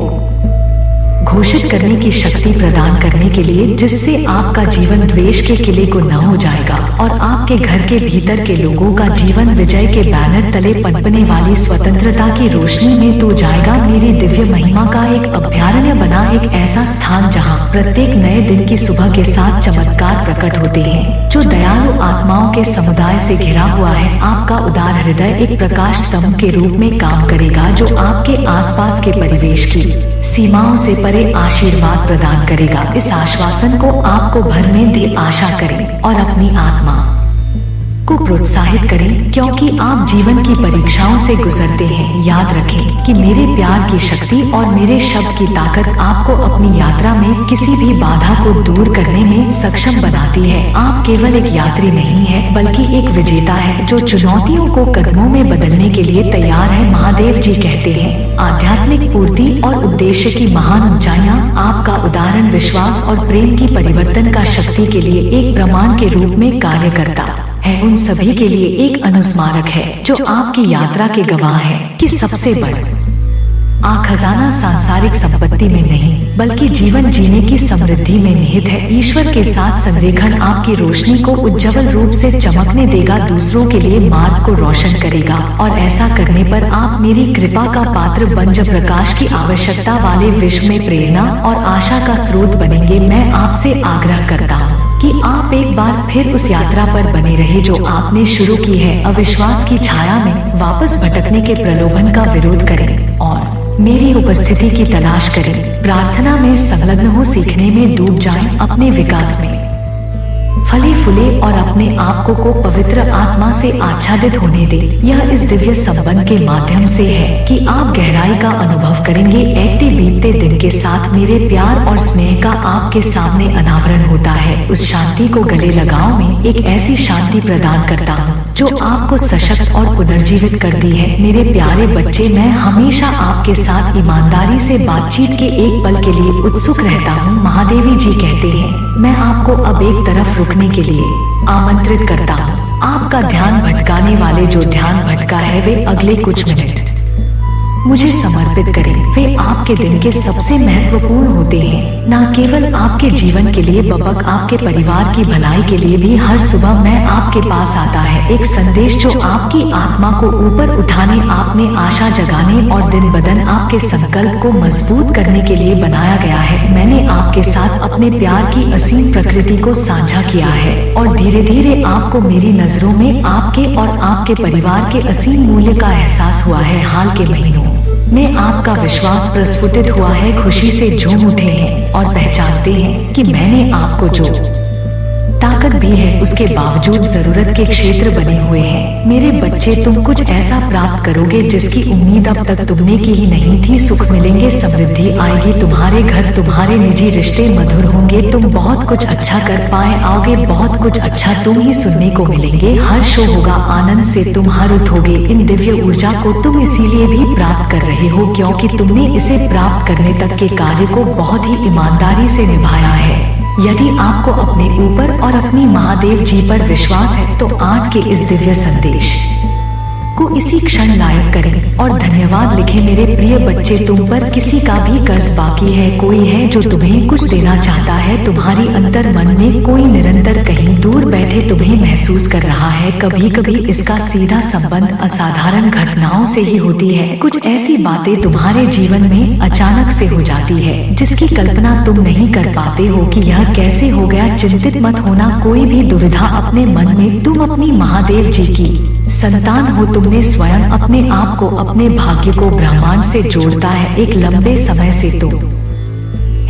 घोषित करने की शक्ति प्रदान करने के लिए, जिससे आपका जीवन द्वेष के किले को न हो जाएगा और आपके घर के भीतर के लोगों का जीवन विजय के बैनर तले पनपने वाली स्वतंत्रता की रोशनी में तो जाएगा। मेरी दिव्य महिमा का एक अभयारण्य बना, एक ऐसा स्थान जहां प्रत्येक नए दिन की सुबह के साथ चमत्कार प्रकट होते हैं, जो दयालु आत्माओं के समुदाय से घिरा हुआ है। आपका उदार हृदय एक प्रकाश स्तंभ के रूप में काम करेगा, जो आपके आसपास के परिवेश की सीमाओं से परे आशीर्वाद प्रदान करेगा। इस आश्वासन को आपको भर में दे आशा करें और अपनी आत्मा को प्रोत्साहित करें, क्योंकि आप जीवन की परीक्षाओं से गुजरते हैं। याद रखें कि मेरे प्यार की शक्ति और मेरे शब्द की ताकत आपको अपनी यात्रा में किसी भी बाधा को दूर करने में सक्षम बनाती है। आप केवल एक यात्री नहीं है, बल्कि एक विजेता है, जो चुनौतियों को कदमों में बदलने के लिए तैयार है। महादेव जी कहते हैं, आध्यात्मिक पूर्ति और उद्देश्य की महान ऊंचाइयां आपका उदाहरण विश्वास और प्रेम की परिवर्तन का शक्ति के लिए एक प्रमाण के रूप में कार्य करता है। उन सभी के लिए एक अनुस्मारक है जो आपकी यात्रा के गवाह है कि सबसे बड़ा खजाना सांसारिक संपत्ति में नहीं, बल्कि जीवन जीने की समृद्धि में निहित है। ईश्वर के साथ संरेखण आपकी रोशनी को उज्जवल रूप से चमकने देगा, दूसरों के लिए मार्ग को रोशन करेगा, और ऐसा करने पर आप मेरी कृपा का पात्र बन जब प्रकाश की आवश्यकता वाले विश्व में प्रेरणा और आशा का स्रोत बनेंगे। मैं आपसे आग्रह करता हूँ कि आप एक बार फिर उस यात्रा पर बने रहे जो आपने शुरू की है। अविश्वास की छाया में वापस भटकने के प्रलोभन का विरोध करें और मेरी उपस्थिति की तलाश करें। प्रार्थना में संलग्न हो, सीखने में डूब जाएं, अपने विकास में फले फूले और अपने आप को पवित्र आत्मा से आच्छादित होने दे। यह इस दिव्य संबंध के माध्यम से है कि आप गहराई का अनुभव करेंगे। ऐते बीतते दिन के साथ मेरे प्यार और स्नेह का आपके सामने अनावरण होता है। उस शांति को गले लगाओ में एक ऐसी शांति प्रदान करता हूँ जो आपको सशक्त और पुनर्जीवित करती है। मेरे प्यारे बच्चे, मैं हमेशा आपके साथ ईमानदारी से बातचीत के एक पल के लिए उत्सुक रहता हूँ। महादेवी जी कहते हैं, मैं आपको अब एक तरफ रुकने के लिए आमंत्रित करता हूँ। आपका ध्यान भटकाने वाले जो ध्यान भटका है, वे अगले कुछ मिनट मुझे समर्पित करें। वे आपके दिन के सबसे महत्वपूर्ण होते हैं, न केवल आपके जीवन के लिए बल्कि आपके परिवार की भलाई के लिए भी। हर सुबह मैं आपके पास आता है एक संदेश जो आपकी आत्मा को ऊपर उठाने, आप में आशा जगाने और दिन ब दिन आपके संकल्प को मजबूत करने के लिए बनाया गया है। मैंने आपके साथ अपने प्यार की असीम प्रकृति को साझा किया है और धीरे धीरे आपको मेरी नजरों में आपके और आपके परिवार के असीम मूल्य का एहसास हुआ है। हाल के महीनों में आपका विश्वास प्रस्फुटित हुआ है, खुशी से झूम उठे हैं और पहचानते हैं कि मैंने आपको जो ताकत भी है उसके बावजूद जरूरत के क्षेत्र बने हुए हैं। मेरे बच्चे, तुम कुछ ऐसा प्राप्त करोगे जिसकी उम्मीद अब तक तुमने की ही नहीं थी। सुख मिलेंगे, समृद्धि आएगी, तुम्हारे घर, तुम्हारे निजी रिश्ते मधुर होंगे, तुम बहुत कुछ अच्छा कर पाए आओगे, बहुत कुछ अच्छा तुम ही सुनने को मिलेंगे। हर्ष होगा, आनंद से तुम हर उठोगे। इन दिव्य ऊर्जा को तुम इसीलिए भी प्राप्त कर रहे हो क्योंकि तुमने इसे प्राप्त करने तक के कार्य को बहुत ही ईमानदारी से निभाया है। यदि आपको अपने ऊपर और अपनी महादेव जी पर विश्वास है तो आज के इस दिव्य संदेश को इसी क्षण लाइक करें और धन्यवाद लिखें। मेरे प्रिय बच्चे, तुम पर किसी का भी कर्ज बाकी है, कोई है जो तुम्हें कुछ देना चाहता है। तुम्हारी अंतर मन में कोई निरंतर कहीं दूर बैठे तुम्हें महसूस कर रहा है। कभी कभी इसका सीधा संबंध असाधारण घटनाओं से ही होती है। कुछ ऐसी बातें तुम्हारे जीवन में अचानक से हो जाती है जिसकी कल्पना तुम नहीं कर पाते हो कि यह कैसे हो गया। चिंतित मत होना, कोई भी दुविधा अपने मन में, तुम अपनी महादेव जी की संतान हो। तुमने स्वयं अपने आप को, अपने भाग्य को ब्रह्मांड से जोड़ता है। एक लंबे समय से तुम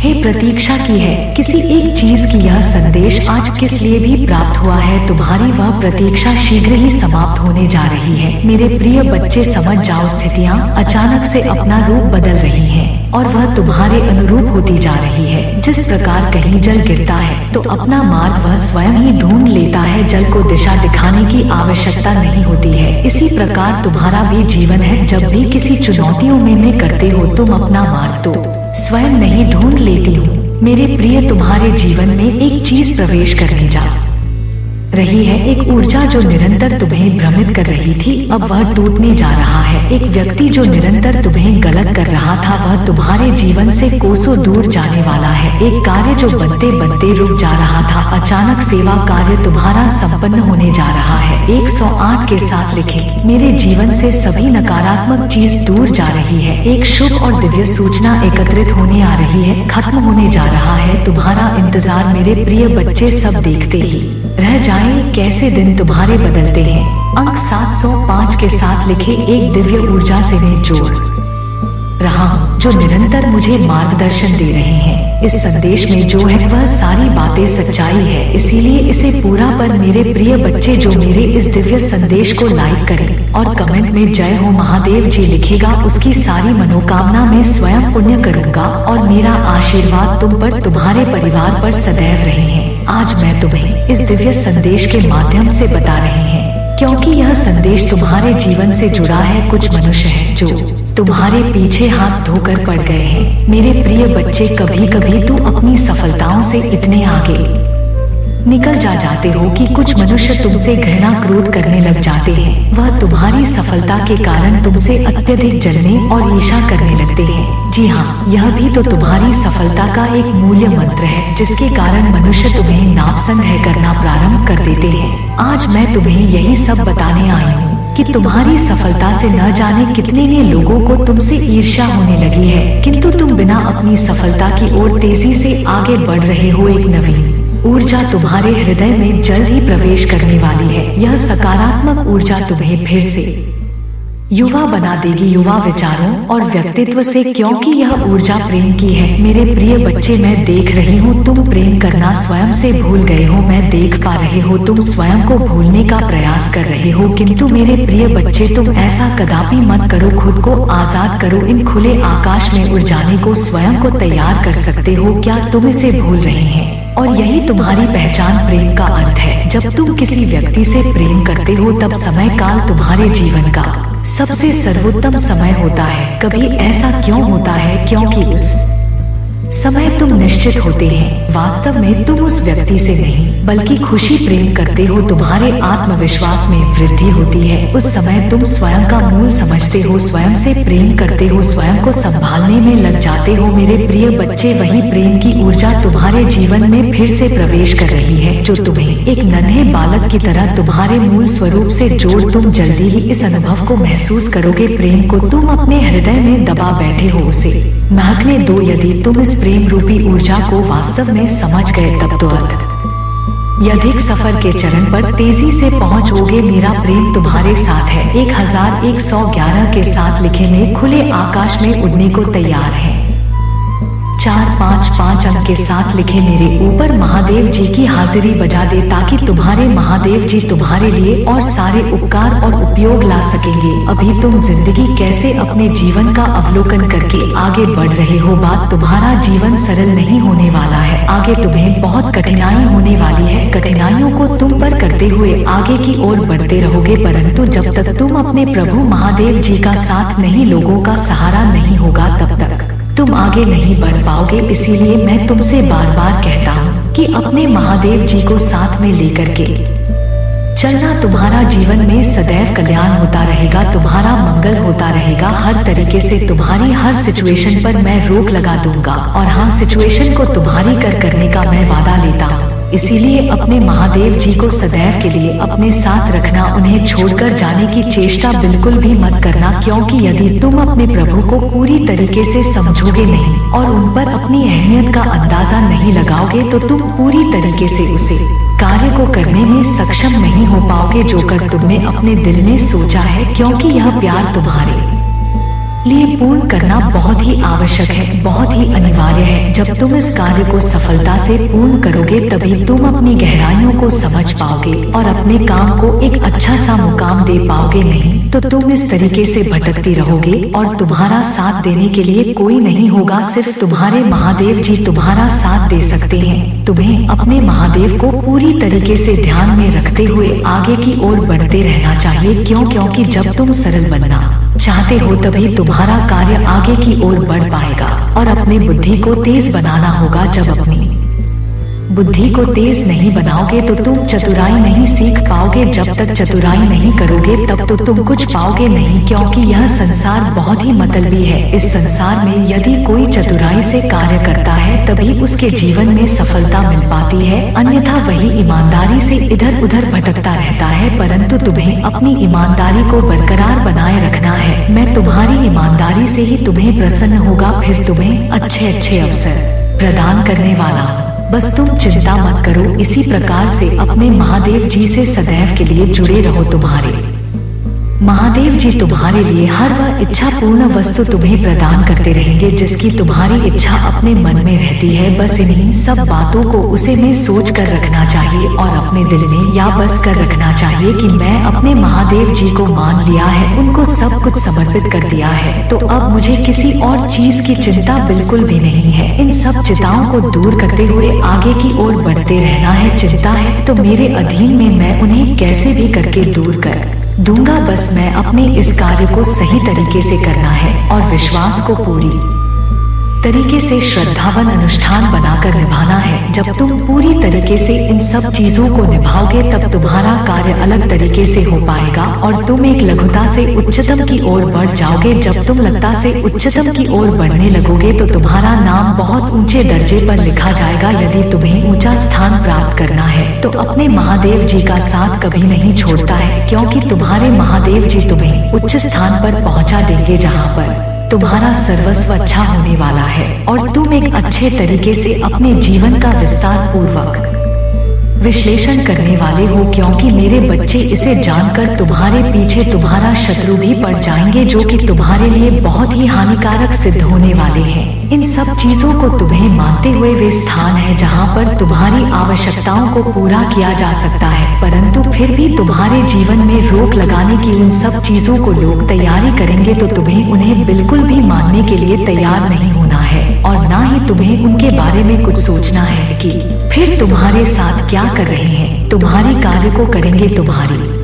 हे प्रतीक्षा की है किसी एक चीज की। यह संदेश आज किस लिए भी प्राप्त हुआ है, तुम्हारी वह प्रतीक्षा शीघ्र ही समाप्त होने जा रही है। मेरे प्रिय बच्चे, समझ जाओ, स्थितियाँ अचानक से अपना रूप बदल रही हैं और वह तुम्हारे अनुरूप होती जा रही है। जिस प्रकार कहीं जल गिरता है तो अपना मार्ग वह स्वयं ही ढूंढ लेता है, जल को दिशा दिखाने की आवश्यकता नहीं होती है। इसी प्रकार तुम्हारा भी जीवन है। जब भी किसी चुनौतियों में करते हो तुम अपना मार्ग तो स्वयं नहीं ढूंढ लेती हूँ। मेरे प्रिय, तुम्हारे जीवन में एक चीज प्रवेश करने जा रही है, एक ऊर्जा जो निरंतर तुम्हें भ्रमित कर रही थी अब वह टूटने जा रहा है। एक व्यक्ति जो निरंतर तुम्हें गलत कर रहा था वह तुम्हारे जीवन से कोसों दूर जाने वाला है। एक कार्य जो बनते बनते रुक जा रहा था अचानक सेवा कार्य तुम्हारा संपन्न होने जा रहा है। 108 के साथ लिखे, मेरे जीवन से सभी नकारात्मक चीज दूर जा रही है। एक शुभ और दिव्य सूचना एकत्रित होने आ रही है, खत्म होने जा रहा है तुम्हारा इंतजार मेरे प्रिय बच्चे। सब देखते ही रह जाएं कैसे दिन तुम्हारे बदलते हैं। अंक 705 के साथ लिखे, एक दिव्य ऊर्जा से मैं जोड़ रहा हूँ जो निरंतर मुझे मार्गदर्शन दे रहे हैं। इस संदेश में जो है वह सारी बातें सच्चाई है, इसीलिए इसे पूरा पर मेरे प्रिय बच्चे जो मेरे इस दिव्य संदेश को लाइक करें और कमेंट में जय हो महादेव जी लिखेगा उसकी सारी मनोकामना मैं स्वयं पुण्य करूंगा और मेरा आशीर्वाद तुम पर तुम्हारे परिवार पर सदैव रहे हैं। आज मैं तुम्हें इस दिव्य संदेश के माध्यम से बता रहे हैं क्योंकि यह संदेश तुम्हारे जीवन से जुड़ा है। कुछ मनुष्य हैं जो तुम्हारे पीछे हाथ धोकर पड़ गए हैं। मेरे प्रिय बच्चे, कभी कभी तुम अपनी सफलताओं से इतने आगे निकल जाते हो कि कुछ मनुष्य तुमसे घृणा क्रोध करने लग जाते हैं। वह तुम्हारी सफलता के कारण तुमसे अत्यधिक जलने और ईर्ष्या करने लगते हैं। जी हाँ, यह भी तो तुम्हारी सफलता का एक मूल्य मंत्र है जिसके कारण मनुष्य तुम्हें नापसंद करना प्रारंभ कर देते हैं। आज मैं तुम्हें यही सब बताने आई हूँ कि तुम्हारी सफलता से न जाने कितने ने लोगों को तुमसे ईर्ष्या होने लगी है, किंतु तुम बिना अपनी सफलता की ओर तेजी से आगे बढ़ रहे हो। एक नवीन ऊर्जा तुम्हारे हृदय में जल्द ही प्रवेश करने वाली है। यह सकारात्मक ऊर्जा तुम्हें फिर से युवा बना देगी, युवा विचारों और व्यक्तित्व से, क्योंकि यह ऊर्जा प्रेम की है। मेरे प्रिय बच्चे, मैं देख रही हूँ तुम प्रेम करना स्वयं से भूल गए हो। मैं देख पा रहे हो तुम स्वयं को भूलने का प्रयास कर रहे हो, किंतु मेरे प्रिय बच्चे तुम ऐसा कदापि मत करो। खुद को आजाद करो, इन खुले आकाश में उड़ जाने को स्वयं को तैयार कर सकते हो। क्या तुम इसे भूल रहे हैं? और यही तुम्हारी पहचान प्रेम का अर्थ है। जब तुम किसी व्यक्ति से प्रेम करते हो तब समय काल तुम्हारे जीवन का सबसे सर्वोत्तम समय होता है। कभी ऐसा क्यों होता है? क्योंकि उस समय तुम निश्चित होते हैं वास्तव में तुम उस व्यक्ति से नहीं बल्कि खुशी प्रेम करते हो। तुम्हारे आत्मविश्वास में वृद्धि होती है। उस समय तुम स्वयं का मूल समझते हो, स्वयं से प्रेम करते हो, स्वयं को संभालने में लग जाते हो। मेरे प्रिय बच्चे, वही प्रेम की ऊर्जा तुम्हारे जीवन में फिर से प्रवेश कर रही है जो तुम्हें एक नन्हे बालक की तरह तुम्हारे मूल स्वरूप से जोड़। तुम जल्दी ही इस अनुभव को महसूस करोगे। प्रेम को तुम अपने हृदय में दबा बैठे हो, उसे महकने दो। यदि तुम इस प्रेम रूपी ऊर्जा को वास्तव में समझ गए तब तो यधिक सफर के चरण पर तेजी से पहुंचोगे। मेरा प्रेम तुम्हारे साथ है। 1111 के साथ लिखे में खुले आकाश में उड़ने को तैयार है। 455 अंक के साथ लिखे, मेरे ऊपर महादेव जी की हाजिरी बजा दे ताकि तुम्हारे महादेव जी तुम्हारे लिए और सारे उपकार और उपयोग ला सकेंगे। अभी तुम जिंदगी कैसे अपने जीवन का अवलोकन करके आगे बढ़ रहे हो। बात तुम्हारा जीवन सरल नहीं होने वाला है। आगे तुम्हें बहुत कठिनाई होने वाली है। कठिनाइयों को तुम पर करते हुए आगे की ओर बढ़ते रहोगे, परंतु जब तक तुम अपने प्रभु महादेव जी का साथ नहीं, लोगों का सहारा नहीं होगा, तब तक तुम आगे नहीं बढ़ पाओगे। इसीलिए मैं तुमसे बार बार कहता हूँ कि अपने महादेव जी को साथ में लेकर के चलना। तुम्हारा जीवन में सदैव कल्याण होता रहेगा, तुम्हारा मंगल होता रहेगा। हर तरीके से तुम्हारी हर सिचुएशन पर मैं रोक लगा दूंगा और हाँ, सिचुएशन को तुम्हारी करने का मैं वादा लेता हूँ। इसीलिए अपने महादेव जी को सदैव के लिए अपने साथ रखना। उन्हें छोड़कर जाने की चेष्टा बिल्कुल भी मत करना, क्योंकि यदि तुम अपने प्रभु को पूरी तरीके से समझोगे नहीं और उन पर अपनी अहमियत का अंदाजा नहीं लगाओगे तो तुम पूरी तरीके से उसे कार्य को करने में सक्षम नहीं हो पाओगे जो कर तुमने अपने दिल में सोचा है, क्योंकि यह प्यार तुम्हारे लिए पूर्ण करना बहुत ही आवश्यक है, बहुत ही अनिवार्य है। जब तुम इस कार्य को सफलता से पूर्ण करोगे तभी तुम अपनी गहराइयों को समझ पाओगे और अपने काम को एक अच्छा सा मुकाम दे पाओगे। नहीं तो तुम इस तरीके से भटकती रहोगे और तुम्हारा साथ देने के लिए कोई नहीं होगा। सिर्फ तुम्हारे महादेव जी तुम्हारा साथ दे सकते हैं। तुम्हें अपने महादेव को पूरी तरीके से ध्यान में रखते हुए आगे की ओर बढ़ते रहना चाहिए। क्योंकि जब तुम सरल बनना चाहते हो तभी तुम्हारा कार्य आगे की ओर बढ़ पाएगा और अपने बुद्धि को तेज बनाना होगा। जब अपनी बुद्धि को तेज नहीं बनाओगे तो तुम चतुराई नहीं सीख पाओगे। जब तक चतुराई नहीं करोगे तब तो तुम कुछ पाओगे नहीं, क्योंकि यह संसार बहुत ही मतलबी है। इस संसार में यदि कोई चतुराई से कार्य करता है तभी उसके जीवन में सफलता मिल पाती है, अन्यथा वही ईमानदारी से इधर उधर भटकता रहता है। परंतु तुम्हें अपनी ईमानदारी को बरकरार बनाए रखना है। मैं तुम्हारी ईमानदारी से ही तुम्हें प्रसन्न होगा, फिर तुम्हें अच्छे अच्छे अवसर प्रदान करने वाला हूँ। बस तुम चिंता मत करो। इसी प्रकार से अपने महादेव जी से सदैव के लिए जुड़े रहो। तुम्हारे महादेव जी तुम्हारे लिए हर वह इच्छा पूर्ण वस्तु तुम्हें प्रदान करते रहेंगे जिसकी तुम्हारी इच्छा अपने मन में रहती है। बस इन्हीं सब बातों को उसे में सोच कर रखना चाहिए और अपने दिल में या बस कर रखना चाहिए कि मैं अपने महादेव जी को मान लिया है, उनको सब कुछ समर्पित कर दिया है, तो अब मुझे किसी और चीज की चिंता बिल्कुल भी नहीं है। इन सब चिंताओं को दूर करते हुए आगे की ओर बढ़ते रहना है। चिंता है तो मेरे अधीन में, मैं उन्हें कैसे भी करके दूर कर दूंगा। बस मैं अपने इस कार्य को सही तरीके से करना है और विश्वास को पूरी तरीके से श्रद्धावन अनुष्ठान बनाकर निभाना है। जब तुम पूरी तरीके से इन सब चीजों को निभाओगे तब तुम्हारा कार्य अलग तरीके से हो पाएगा और तुम एक लघुता से उच्चतम की ओर बढ़ जाओगे। जब तुम लघुता से उच्चतम की ओर बढ़ने लगोगे तो तुम्हारा नाम बहुत ऊंचे दर्जे पर लिखा जाएगा। यदि तुम्हें ऊंचा स्थान प्राप्त करना है तो अपने महादेव जी का साथ कभी नहीं छोड़ता है, क्योंकि तुम्हारे महादेव जी तुम्हें उच्च स्थान पर पहुंचा देंगे जहां पर तुम्हारा सर्वस्व अच्छा होने वाला है और तुम एक अच्छे तरीके से अपने जीवन का विस्तार पूर्वक विश्लेषण करने वाले हो। क्योंकि मेरे बच्चे इसे जानकर तुम्हारे पीछे तुम्हारा शत्रु भी पड़ जाएंगे, जो कि तुम्हारे लिए बहुत ही हानिकारक सिद्ध होने वाले हैं। इन सब चीजों को तुम्हें मानते हुए वे स्थान है जहां पर तुम्हारी आवश्यकताओं को पूरा किया जा सकता है, परंतु फिर भी तुम्हारे जीवन में रोक लगाने की उन सब चीजों को लोग तैयारी करेंगे तो तुम्हें उन्हें बिल्कुल भी मानने के लिए तैयार नहीं होना है और ना ही तुम्हें उनके बारे में कुछ सोचना है कि फिर तुम्हारे साथ क्या कर रहे हैं। तुम्हारी कार्य को करेंगे, तुम्हारी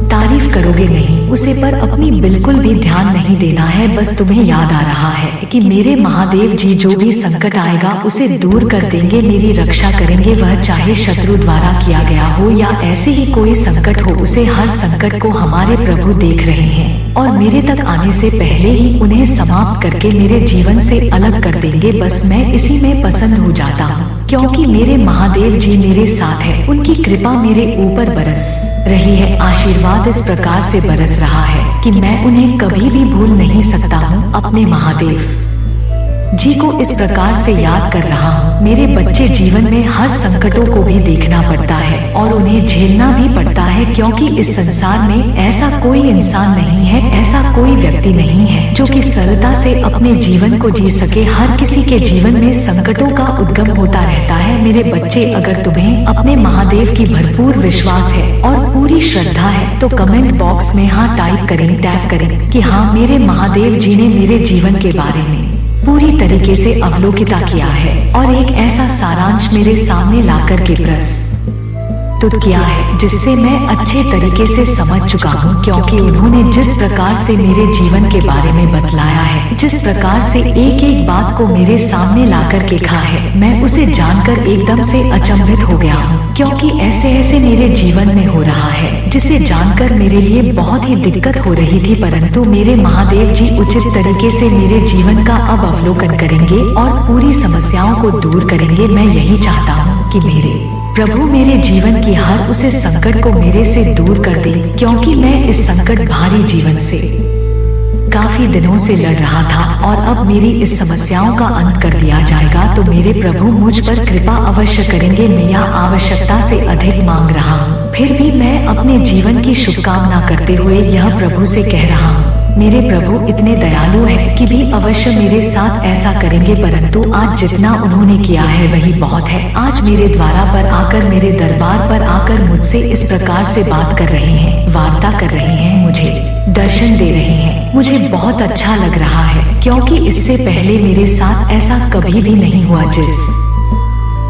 तारीफ करोगे नहीं, उसे पर अपनी बिल्कुल भी ध्यान नहीं देना है। बस तुम्हें याद आ रहा है कि मेरे महादेव जी जो भी संकट आएगा उसे दूर कर देंगे, मेरी रक्षा करेंगे। वह चाहे शत्रु द्वारा किया गया हो या ऐसे ही कोई संकट हो, उसे हर संकट को हमारे प्रभु देख रहे हैं और मेरे तक आने से पहले ही उन्हें समाप्त करके मेरे जीवन से अलग कर देंगे। बस मैं इसी में पसंद हो जाता हूँ, क्योंकि मेरे महादेव जी मेरे साथ है। उनकी कृपा मेरे ऊपर बरस रही है, आशीर्वाद इस प्रकार से बरस रहा है कि मैं उन्हें कभी भी भूल नहीं सकता हूँ। अपने महादेव जी को इस प्रकार से याद कर रहा हूँ। मेरे बच्चे जीवन में हर संकटों को भी देखना पड़ता है और उन्हें झेलना भी पड़ता है, क्योंकि इस संसार में ऐसा कोई इंसान नहीं है, ऐसा कोई व्यक्ति नहीं है जो कि सरलता से अपने जीवन को जी सके। हर किसी के जीवन में संकटों का उद्गम होता रहता है। मेरे बच्चे, अगर तुम्हें अपने महादेव की भरपूर विश्वास है और पूरी श्रद्धा है तो कमेंट बॉक्स में हाँ टाइप करें कि हाँ, मेरे महादेव जी ने मेरे जीवन के बारे में पूरी तरीके से अवलोकिता किया है और एक ऐसा सारांश मेरे सामने लाकर के प्रस्तुत किया है जिससे मैं अच्छे तरीके से समझ चुका हूँ, क्योंकि उन्होंने जिस प्रकार से मेरे जीवन के बारे में बतलाया है, जिस प्रकार से एक एक बात को मेरे सामने लाकर के कहा है, मैं उसे जानकर एकदम से अचंभित हो गया हूँ। क्योंकि ऐसे ऐसे मेरे जीवन में हो रहा है जिसे जानकर मेरे लिए बहुत ही दिक्कत हो रही थी, परंतु मेरे महादेव जी उचित तरीके से मेरे जीवन का अब अवलोकन करेंगे और पूरी समस्याओं को दूर करेंगे। मैं यही चाहता हूँ कि मेरे प्रभु मेरे जीवन की हर उसे संकट को मेरे से दूर कर दे, क्योंकि मैं इस संकट भारी जीवन से काफी दिनों से लड़ रहा था और अब मेरी इस समस्याओं का अंत कर दिया जाएगा तो मेरे प्रभु मुझ पर कृपा अवश्य करेंगे। मैं यह आवश्यकता से अधिक मांग रहा हूँ, फिर भी मैं अपने जीवन की शुभकामना करते हुए यह प्रभु से कह रहा हूँ। मेरे प्रभु इतने दयालु हैं कि भी अवश्य मेरे साथ ऐसा करेंगे, परंतु आज जितना उन्होंने किया है वही बहुत है। आज मेरे द्वारा पर आकर, मेरे दरबार पर आकर मुझसे इस प्रकार से बात कर रहे हैं, वार्ता कर रहे हैं, मुझे दर्शन दे रहे हैं। मुझे बहुत अच्छा लग रहा है, क्योंकि इससे पहले मेरे साथ ऐसा कभी भी नहीं हुआ जिस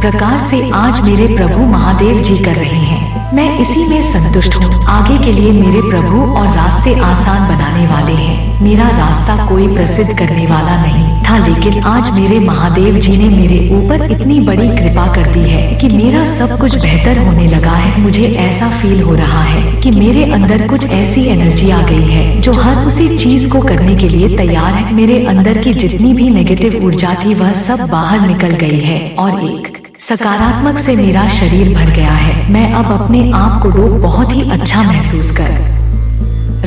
प्रकार से आज मेरे प्रभु महादेव जी कर रहे हैं। मैं इसी में संतुष्ट हूँ। आगे के लिए मेरे प्रभु और रास्ते आसान बनाने वाले हैं। मेरा रास्ता कोई प्रसिद्ध करने वाला नहीं था, लेकिन आज मेरे महादेव जी ने मेरे ऊपर इतनी बड़ी कृपा कर दी है कि मेरा सब कुछ बेहतर होने लगा है। मुझे ऐसा फील हो रहा है कि मेरे अंदर कुछ ऐसी एनर्जी आ गई है जो हर उसी चीज को करने के लिए तैयार है। मेरे अंदर की जितनी भी नेगेटिव ऊर्जा थी वह सब बाहर निकल गई है और एक सकारात्मक से मेरा शरीर भर गया है। मैं अब अपने आप को बहुत ही अच्छा महसूस कर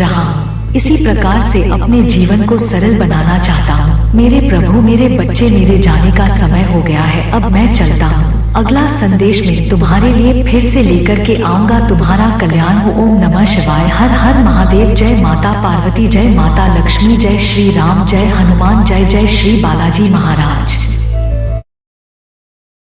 रहा हूँ। इसी प्रकार से अपने जीवन को सरल बनाना चाहता हूँ। मेरे प्रभु, मेरे बच्चे, मेरे जाने का समय हो गया है, अब मैं चलता हूँ। अगला संदेश में तुम्हारे लिए फिर से लेकर के आऊंगा। तुम्हारा कल्याण हो। ओम नमः शिवाय। हर हर महादेव। जय माता पार्वती, जय माता लक्ष्मी, जय श्री राम, जय हनुमान, जय जय श्री बालाजी महाराज।